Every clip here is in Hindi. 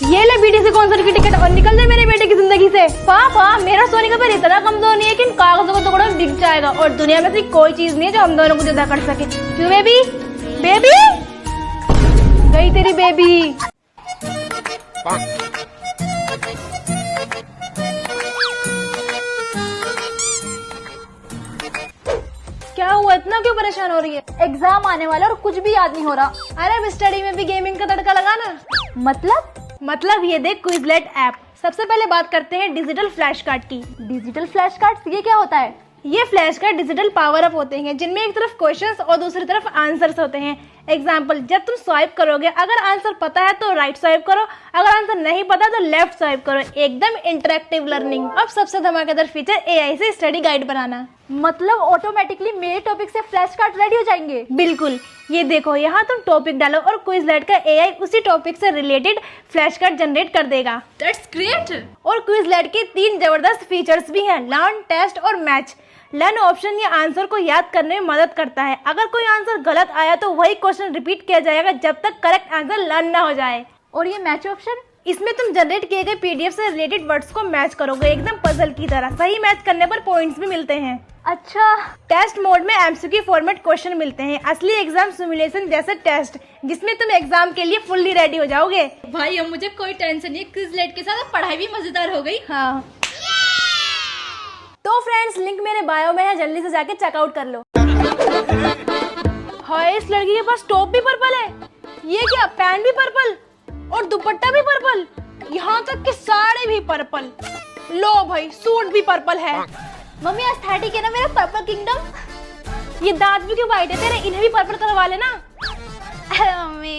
ये ले बीटीसी कॉन्सर्ट की टिकट और निकल जाए मेरे बेटे की जिंदगी से। पापा मेरा सोने का पैर इतना कमजोर नहीं है कि इन कागजों को टुकड़ों में बिक जाएगा और दुनिया में से कोई चीज नहीं है जो हम दोनों को जुदा कर सके। क्यों बेबी? बेबी गई तेरी बेबी। क्या हुआ, इतना क्यों परेशान हो रही है? एग्जाम आने वाला और कुछ भी याद नहीं हो रहा। अरे अब स्टडी में भी गेमिंग का तड़का लगाना। मतलब ये देख क्विजलेट ऐप। सबसे पहले बात करते हैं डिजिटल फ्लैश कार्ड की। डिजिटल फ्लैश कार्ड ये क्या होता है? ये flash card digital power up होते हैं जिनमें एक तरफ क्वेश्चंस और दूसरी तरफ आंसर्स होते हैं। एग्जाम्पल, जब तुम स्वाइप करोगे अगर आंसर पता है तो राइट स्वाइप करो, अगर आंसर नहीं पता तो लेफ्ट स्वाइप करो। एकदम इंटरेक्टिव लर्निंग। अब सबसे धमाकेदार फीचर एआई से स्टडी गाइड बनाना। मतलब ऑटोमेटिकली मेरे टॉपिक से फ्लैश कार्ड रेडी हो जाएंगे? बिल्कुल। ये देखो, यहाँ तुम टॉपिक डालो और क्विजलेट का एआई उसी टॉपिक से रिलेटेड फ्लैश कार्ड जनरेट कर देगा। That's great. और क्विजलेट के 3 जबरदस्त फीचर्स भी हैं, लर्न, टेस्ट और मैच। लर्न ऑप्शन ये आंसर को याद करने में मदद करता है। अगर कोई आंसर गलत आया तो वही क्वेश्चन रिपीट किया जाएगा जब तक करेक्ट आंसर लर्न ना हो जाए। और ये मैच ऑप्शन, इसमें तुम जनरेट किए गए पीडीएफ से रिलेटेड वर्ड्स को मैच करोगे एकदम पजल की तरह। सही मैच करने पर पॉइंट्स भी मिलते हैं। अच्छा। टेस्ट मोड में एमसीक्यू फॉर्मेट क्वेश्चन मिलते हैं, असली एग्जाम सिमुलेशन जैसे टेस्ट, जिसमें तुम एग्जाम के लिए फुल्ली रेडी हो जाओगे। भाई अब मुझे कोई टेंशन नहीं, क्विजलेट के साथ पढ़ाई भी मजेदार हो गई। हाँ तो फ्रेंड्स, लिंक मेरे बायो में है, जल्दी से जाके चेकआउट कर लो। हाय, इस लड़की के पास टॉप भी पर्पल है। ये क्या, पैंट भी पर्पल और दुपट्टा भी पर्पल, यहाँ तक कि साड़ी भी पर्पल। लो भाई, सूट भी पर्पल है। मम्मी एस्थेटिक है ना मेरा पर्पल किंगडम। ये दांत भी क्यों वाइट है तेरे, इन्हें भी पर्पल करवा लेना। मम्मी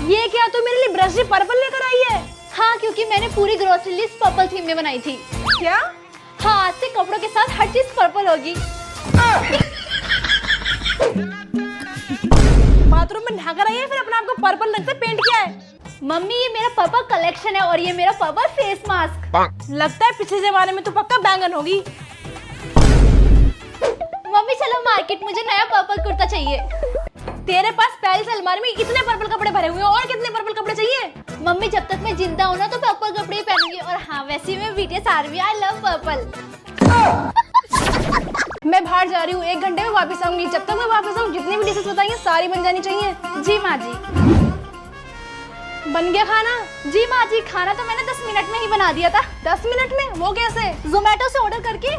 ये क्या, तू मेरे लिए ब्रश भी पर्पल लेकर आई है? हाँ, क्योंकि मैंने पूरी ग्रोसरी लिस्ट पर्पल थीम में बनाई थी। क्या? हाँ, आज से कपड़ों के साथ हर चीज पर्पल होगी। बाथरूम में नहाकर आई है फिर अपने आप को पर्पल रंग से पेंट किया है? मम्मी ये मेरा पर्पल कलेक्शन है और ये मेरा पर्पल फेस मास्क। लगता है पिछले जमाने में तो पक्का बैंगन होगी। मम्मी चलो मार्केट, मुझे नया पर्पल कुर्ता चाहिए। तेरे पास पहली से अलमारी में इतने पर्पल कपड़े भरे हुए हैं, और कितने पर्पल कपड़े चाहिए? मम्मी जब तक मैं जिंदा हूँ ना तो पर्पल कपड़े ही पहनूंगी। और हाँ, वैसे मैं BTS army, I love purple. मैं बाहर जा रही हूँ, 1 घंटे में वापस आऊंगी। जब तक मैं वापस आऊँ जितनी भी डिशेस बताई हैं सारी बन जानी चाहिए। जी माँ जी। बन गया खाना? जी माँ जी, खाना तो मैंने 10 मिनट में ही बना दिया था। 10 मिनट में? वो कैसे? जोमेटो से ऑर्डर करके।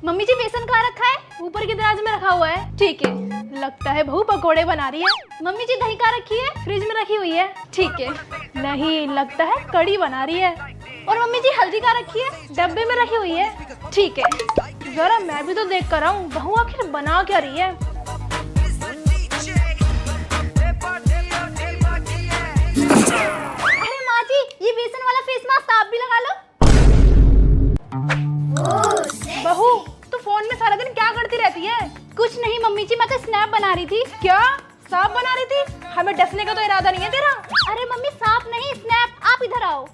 मम्मी जी बेसन कहाँ रखा है? ऊपर की दराज में रखा हुआ है। ठीक है। लगता है बहू पकोड़े बना रही है। मम्मी जी दही कहाँ रखी है? फ्रिज में रखी हुई है। ठीक है। नहीं, लगता है कड़ी बना रही है। और मम्मी जी हल्दी कहाँ रखी है? डब्बे में रखी हुई है। ठीक है। जरा मैं भी तो देख कर आऊं, बहू आखिर बना क्या रही है? अरे माँ जी, ये बेसन वाला फेस मास्क आप भी लगा लो। बहू, तू फोन में सारा दिन क्या करती रहती है? कुछ नहीं मम्मी जी, मैं तो स्नैप बना रही थी। क्या सांप बना रही थी? हमें डसने का तो इरादा नहीं है तेरा? अरे मम्मी सांप नहीं, स्नैप। आप इधर आओ।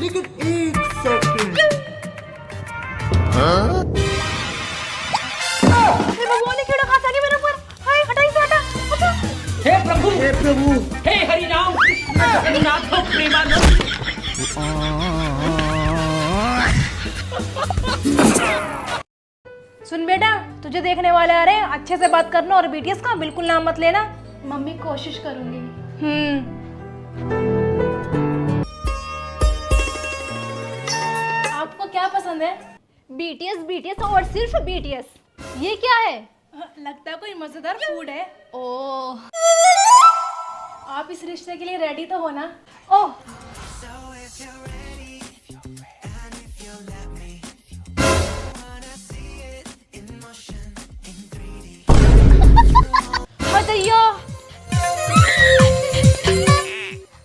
लेकिन 1 सेकंड। भगवान कीड़ा खा सके मेरे ऊपर। हाय, हटा इसे, हटा, हटा। हे प्रभु, हे प्रभु, हे हरि राम, जगन्नाथ प्रेमानंद। सुन बेटा, तुझे देखने वाले आ रहे हैं, अच्छे से बात करना और बीटीएस का बिल्कुल नाम मत लेना। मम्मी कोशिश करूंगी। आपको क्या पसंद है? बीटीएस, बीटीएस और सिर्फ बीटीएस। ये क्या है? लगता है कोई मजेदार फूड है। ओह, आप इस रिश्ते के लिए रेडी तो हो ना? ओह,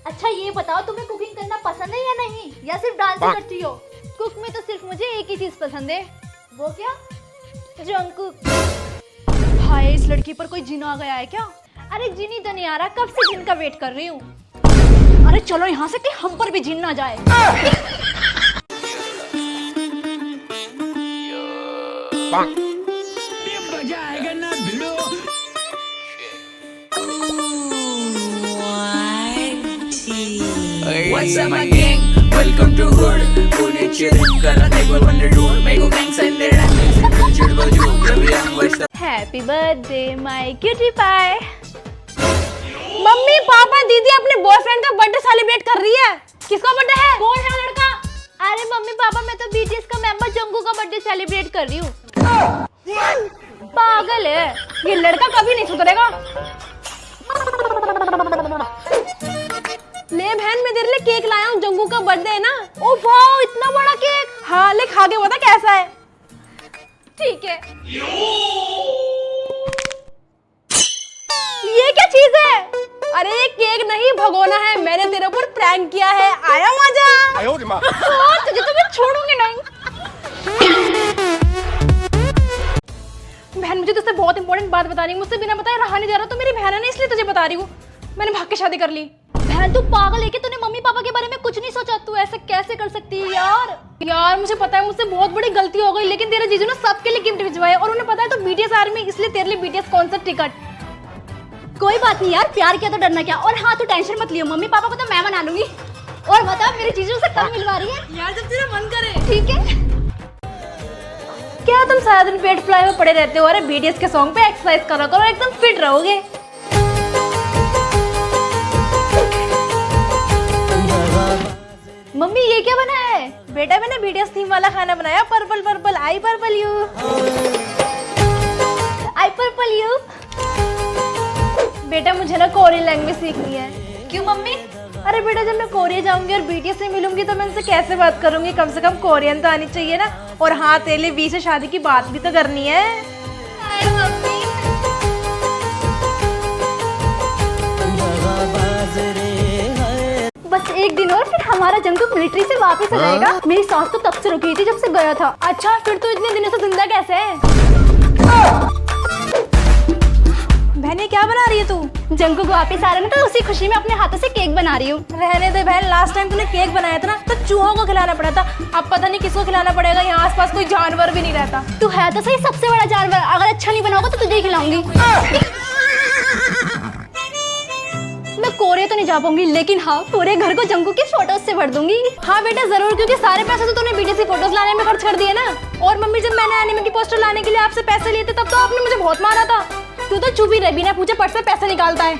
अच्छा ये बताओ तुम्हें कुकिंग करना पसंद है या नहीं, या सिर्फ डांस ही करती हो? कुक में तो सिर्फ मुझे एक ही चीज पसंद है। वो क्या? जंकुक। हाय, इस लड़की पर कोई जिन आ गया है क्या? अरे जिन ही तो नहीं आ रहा, कब से जिन का वेट कर रही हूँ। अरे चलो यहाँ से कि हम पर भी जिन ना जाए। मजा आएगा ना। What's up my gang? Welcome to hood. Pune chillin' करत एक बार वंडर डूड मेरे को गैंग सेंडर एंड चिड़ बजू कभी हम वैसा happy birthday my cutie pie. Mummy papa दीदी अपने बॉयफ्रेंड का बर्थडे सेलिब्रेट कर रही है। किसका बर्थडे है? कौन है लड़का? अरे मम्मी पापा मैं तो बीटीएस का मेंबर जंगू का बर्थडे सेलिब्रेट कर रही हूँ। पागल है ये लड़का, कभी नहीं सुधरेगा। ले बहन मैं तेरे लिए केक लाया हूँ, जंगू का बर्थडे है ना। ओ वाओ इतना बड़ा केक। हाँ ले खा के बता कैसा है। ठीक है। ये क्या चीज है? अरे ये केक नहीं भगोना है, मैंने तेरे ऊपर प्रैंक किया है। आया मजा? तुझे तो मैं छोड़ूंगी नहीं। बहन मुझे तुझसे बहुत इंपॉर्टेंट बात बतानी है, मुझसे बिना बताए रहा नहीं जा रहा। तो मेरी बहन है ना इसलिए तुझे बता रही हूँ। मैंने भाग के शादी कर ली। बहन तू पागल है कि तूने मम्मी पापा के बारे में कुछ नहीं सोचा? तू ऐसे कैसे कर सकती है यार? यार मुझे पता है मुझसे बहुत बड़ी गलती हो गई, लेकिन तेरे जीजू ने सबके लिए गिफ्ट भिजवाए और उन्हें पता है तो बीटीएस आर्मी, इसलिए तेरे लिए बीटीएस कॉन्सर्ट टिकट। कोई बात नहीं यार, प्यार किया तो डरना क्या। और हाँ तू टेंशन मत लियो, मम्मी पापा को तो मैं मना लूंगी। और बता मेरे जीजू से कब मिलवा रही है? यार जब तेरा मन करे। ठीक है। क्या तुम सारा दिन पेट फुलाए हुए पड़े रहते हो? अरे बीटीएस के सॉन्ग पे एक्सरसाइज करो करो, एकदम फिट रहोगे। मम्मी ये क्या बना है? बेटा मैंने बीटीएस थीम वाला खाना बनाया, purple purple I purple you, I purple you. बेटा मुझे ना कोरियन लैंग्वेज सीखनी है। क्यों मम्मी? अरे बेटा जब मैं कोरिया जाऊंगी और बीटीएस से मिलूंगी तो मैं उनसे कैसे बात करूंगी? कम से कम कोरियन तो आनी चाहिए ना। और हाँ तेरे लिए 20 से शादी की बात भी तो करनी है। हाय मम्मी। बस एक दिन और फिर हमारा जंगू मिलिट्री से वापस आ जाएगा। मेरी सास तो तब से रुकी थी जब से गया था। अच्छा फिर तू इतने दिनों से जिंदा कैसे है? बहने क्या बना रही है तू? जंगू वापस आ रहा है ना तो उसी खुशी में अपने हाथों से केक बना रही हूँ। रहने दे बहन, लास्ट टाइम तूने केक बनाया था ना तो चूहों को खिलाना पड़ा था। अब पता नहीं किसको खिलाना पड़ेगा, यहाँ आसपास कोई जानवर भी नहीं रहता। तू है तो सही सबसे बड़ा जानवर। अगर अच्छा नहीं बनाओगा तो तुझे ही खिलाऊंगी। मैं कोरिया तो नहीं जा पाऊंगी, लेकिन हाँ पूरे घर को जंगू की फोटोज से भर दूंगी। हाँ बेटा जरूर, क्योंकि सारे पैसे तो तूने बीटीएस की फोटोज लाने में खर्च कर दिए ना। और मम्मी जब मैंने एनिमे की पोस्टर लाने के लिए आपसे पैसे लिए थे तब तो आपने मुझे बहुत मारा था। तू तो चुप ही रह, बिना पूछे पर्स से पैसे निकालता है।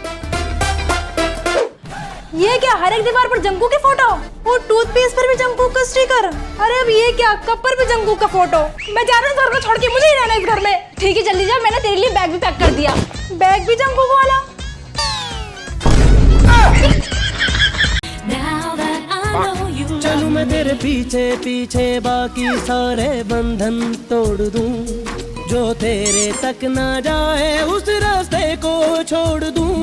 ये क्या, हर एक दीवार पर जंगू की फोटो और टूथपेस्ट पर भी जंगू का स्टिकर। अरे अब ये क्या, कप पर भी जंगू का फोटो। मैं जा रहा हूँ घर को छोड़ के, मुझे ही रहना इस घर में। ठीक है जल्दी जा, मैंने तेरे लिए बैग भी पैक कर दिया। बैग भी जंगू को वाला। चलूं मैं तेरे पीछे पीछे, बाकी सारे बंधन तोड़ दूं। जो तेरे तक ना जाए उस रास्ते को छोड़ दूं।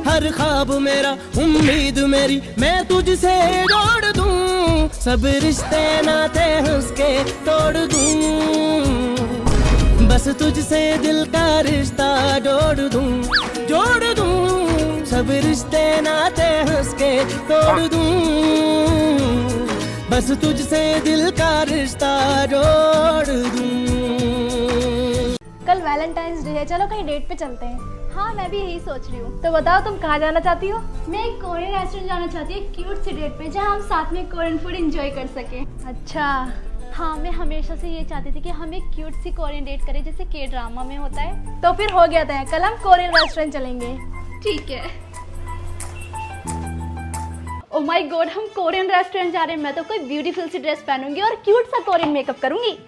हर ख्वाब मेरा, उम्मीद मेरी, मैं तुझसे जोड़ दूं। सब रिश्ते नाते हंस के तोड़ दूं। बस तुझसे दिल का रिश्ता जोड़ दूं, जोड़ दूं। सब रिश्ते नाते हंस के तोड़ दूं। बस तुझसे दिल का रिश्ता जोड़ दूं। कल वैलेंटाइंस डे है, चलो कहीं डेट पे चलते हैं। हाँ मैं भी यही सोच रही हूँ। तो बताओ तुम कहाँ जाना चाहती हो? मैं एक कोरियन रेस्टोरेंट जाना चाहती हूँ, क्यूट सी डेट पे, जहाँ हम साथ में कोरियन फूड एंजॉय कर सके। अच्छा हाँ मैं हमेशा से ये चाहती थी कि हम एक क्यूट सी कोरियन डेट करें जैसे के ड्रामा में होता है। तो फिर हो गया था, कल हम कोरियन रेस्टोरेंट चलेंगे। ठीक है। ओ माय गॉड, हम कोरियन रेस्टोरेंट जा रहे हैं। मैं तो कोई ब्यूटीफुल सी ड्रेस पहनूंगी और क्यूट सा कोरियन मेकअप करूंगी।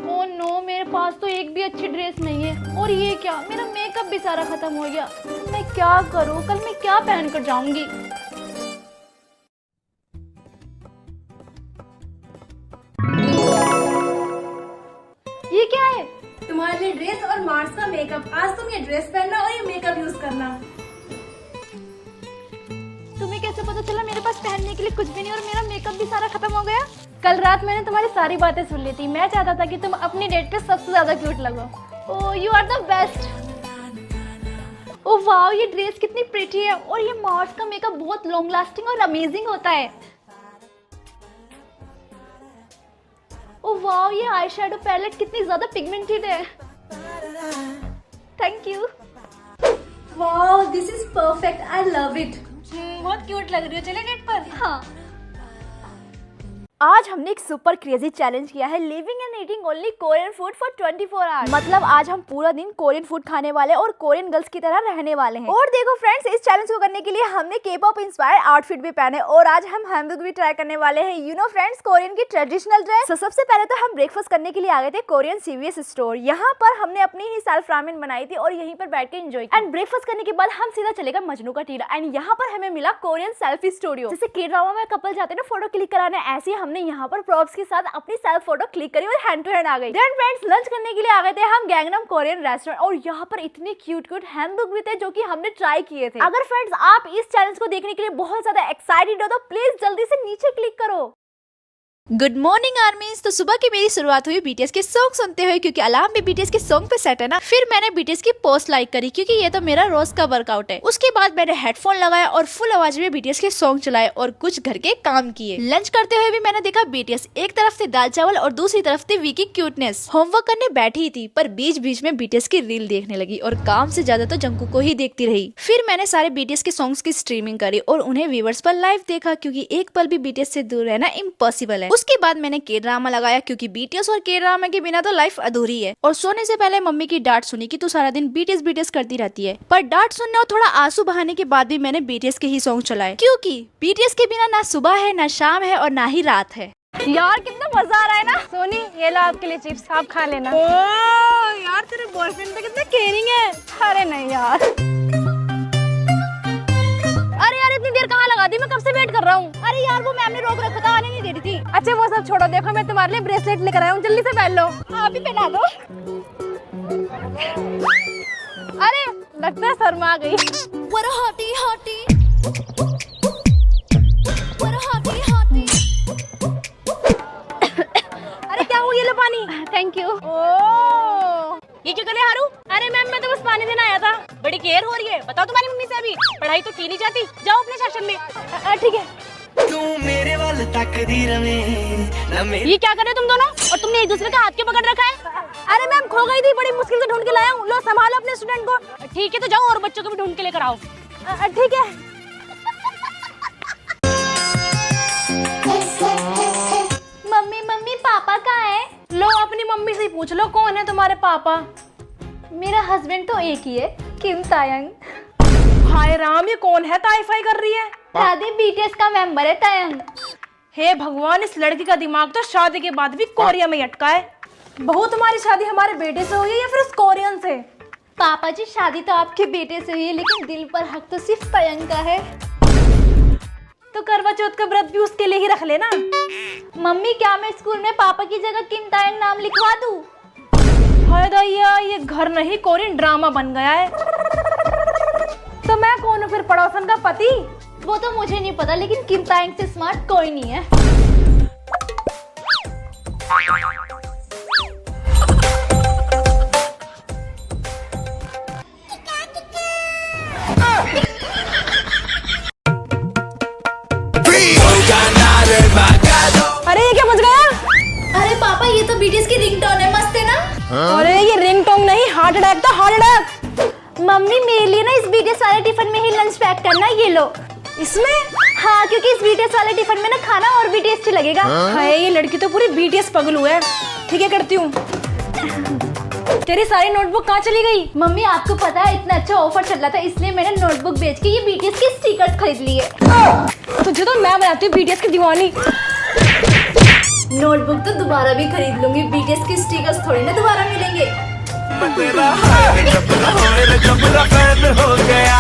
ओह नो, मेरे पास तो एक भी अच्छी ड्रेस नहीं है। और ये क्या, मेरा मेकअप भी सारा खत्म हो गया। मैं क्या करूं, कल मैं क्या पहन कर जाऊंगी? ये क्या है? तुम्हारे लिए ड्रेस और मार्च का मेकअप। आज तुम ये ड्रेस पहनना और ये मेकअप यूज करना। तुम्हें कैसे पता चला मेरे पास पहनने के लिए कुछ भी नहीं और मेरा मेकअप भी सारा खत्म हो गया? कल रात मैंने तुम्हारी सारी बातें सुन ली थी। मैं चाहता था कि तुम अपनी डेट पे सबसे ज्यादा क्यूट लगो। Oh you are the best. Oh wow, ये ड्रेस कितनी प्रिटी है और ये मार्स का मेकअप बहुत लॉन्ग लास्टिंग और अमेजिंग होता है। ओह वाओ, ये आई शेडो पैलेट कितनी ज्यादा पिगमेंटेड है। Thank you. Wow, this is perfect, I love it. बहुत क्यूट लग रही हो। चले डेट पर? हाँ। आज हमने एक सुपर क्रेजी चैलेंज किया है, living and eating only Korean food for 24 hours. मतलब आज हम पूरा दिन कोरियन फूड खाने वाले और कोरियन गर्ल्स की तरह रहने वाले हैं। और देखो फ्रेंड्स, इस चैलेंज को करने के लिए हमने के-पॉप इंस्पायर्ड आउटफिट भी पहने और आज हम हैमबर्ग भी ट्राई करने वाले हैं। यू नो फ्रेंड्स, कोरियन की ट्रेडिशनल ड्रेस। तो सबसे पहले तो हम ब्रेकफास्ट करने के लिए आ गए थे कोरियन CVS स्टोर। यहाँ पर हमने अपनी ही सेल्फ रामेन बनाई थी और यहीं पर बैठ के एंजॉय किया। एंड ब्रेकफास्ट करने के बाद हम सीधा चले गए मजनू का टीला। एंड यहाँ पर हमें मिला कोरियन सेल्फी स्टूडियो। जैसे के ड्रामा में कपल जाते हैं ना फोटो क्लिक कराने, ऐसे ही हमने यहाँ पर प्रॉप्स के साथ अपनी सेल्फ फोटो क्लिक करी और हैंड टू हैंड आ गई। देन फ्रेंड्स, लंच करने के लिए आ गए थे हम गैंगनम कोरियन रेस्टोरेंट और यहाँ पर इतने क्यूट हैमबर्ग भी थे जो कि हमने ट्राई किए थे। अगर फ्रेंड्स आप इस चैलेंज को देखने के लिए बहुत ज्यादा एक्साइटेड हो तो प्लीज जल्दी से नीचे क्लिक करो। Good morning आर्मीज। तो सुबह की मेरी शुरुआत हुई BTS के सॉन्ग सुनते हुए, क्योंकि अलार्म भी BTS के सॉन्ग पे सेट है ना। फिर मैंने BTS की पोस्ट लाइक करी क्योंकि ये तो मेरा रोज का वर्कआउट है। उसके बाद मैंने हेडफोन लगाया और फुल आवाज में BTS के सॉन्ग चलाए और कुछ घर के काम किए। लंच करते हुए भी मैंने देखा BTS, एक तरफ से दाल चावल और दूसरी तरफ से वीकी क्यूटनेस। होमवर्क करने बैठी थी पर बीच बीच में BTS की रील देखने लगी और काम से ज्यादा तो जंकू को ही देखती रही। फिर मैंने सारे BTS के सॉन्ग्स की स्ट्रीमिंग करी और उन्हें व्यूअर्स पर लाइव देखा, क्योंकि एक पल भी BTS से दूर रहना इम्पॉसिबल है। उसके बाद मैंने के-ड्रामा लगाया, क्योंकि BTS और के-ड्रामा के बिना तो लाइफ अधूरी है। और सोने से पहले मम्मी की डांट सुनी कि तू सारा दिन BTS करती रहती है। पर डांट सुनने और थोड़ा आंसू बहाने के बाद भी मैंने BTS के ही सॉन्ग चलाए, क्योंकि BTS के बिना ना सुबह है, ना शाम है और ना ही रात है। यार कितना मजा आ रहा है ना। सोनी, ये लो आपके लिए चिप्स, आप खा लेना। ओ यार, तेरे बॉयफ्रेंड पे कितना केयरिंग है। अरे नहीं यार। अरे यार इतनी देर कहाँ लगा दी, मैं कब से वेट कर रहा हूँ। अरे यार वो मैम ने रोक रखा था, आने नहीं दे रही थी। अच्छा वो सब छोड़ो, देखो मैं तुम्हारे लिए ब्रेसलेट लेकर आया हूँ, जल्दी से पहन लो। आप ही पहना दो। अरे लगता है शर्मा गई। What a hottie hottie. What a hottie hottie. अरे क्या हुआ, ये लो पानी। Thank you. ओ ये क्यों करे हारू? अरे मैम, मैं तो बस पानी देने आया था। बड़ी केयर हो रही है, बताओ तुम्हारी मम्मी से। अभी पढ़ाई तो की नहीं जाती, जाओ अपने सेशन में। ठीक है। तू मेरे वाल तकदीर में ना मेरी। ये क्या कर रहे हो तुम दोनों, और तुमने एक दूसरे का हाथ क्यों पकड़ रखा है? अरे मैम, खो गई थी, बड़ी मुश्किल से ढूंढ के लाया हूँ। लो संभालो अपने स्टूडेंट को। ठीक है तो जाओ और बच्चों को भी ढूंढ के लेकर आओ। ठीक है। मम्मी मम्मी पापा कहाँ है? लो अपनी मम्मी से ही पूछ लो, कौन है तुम्हारे पापा। मेरा हस्बैंड तो एक ही है, किम तायंग। हाय राम, ये कौन है ताईफाई कर रही है? दादी BTS का मेंबर है तायंग। हे भगवान, इस लड़की का दिमाग तो शादी के बाद भी कोरिया में अटका है। बहू, तुम्हारी शादी हमारे बेटे से हुई है या फिर उस कोरियन से? पापा जी, शादी तो आपके बेटे से हुई है, लेकिन दिल पर हक तो सिर्फ तायंग का है। तो करवा चौथ का व्रत भी उसके लिए ही रख लेना। मम्मी, क्या मैं स्कूल में पापा की जगह किम तायंग नाम लिखवा दूं? हाय दैया, ये घर नहीं कोरियन ड्रामा बन गया है। तो मैं कौन हूँ फिर, पड़ोसन का पति? वो तो मुझे नहीं पता, लेकिन किम तायंग से स्मार्ट कोई नहीं है। अरे ये क्या बज गया? अरे पापा, ये तो BTS की रिंगटोन है, मस्त है ना? अरे ये रिंगटोन नहीं, हार्ट अटैक था, हार्ट अटैक। मम्मी, मेरे लिए ना इस BTS वाले टिफिन में ही लंच पैक करना, ये लो। इसमें? हाँ, क्योंकि इस BTS वाले टिफिन में ना खाना और भी टेस्टी लगेगा। हाय, ये लड़की तो पूरी BTS पगलू है। ठीक है, करती हूँ। तेरी सारी नोटबुक कहाँ चली गई? मम्मी, आपको पता है इतना अच्छा ऑफर चल रहा था, इसलिए मैंने नोटबुक बेच के ये BTS के स्टिकर्स खरीद लिए। तुझे तो मैं बनाती हूँ BTS की दीवानी। नोटबुक तो दोबारा भी खरीद लूंगी, BTS के स्टिकर्स थोड़ी ना दोबारा मिलेंगे। तेरा हाल जब हो गया।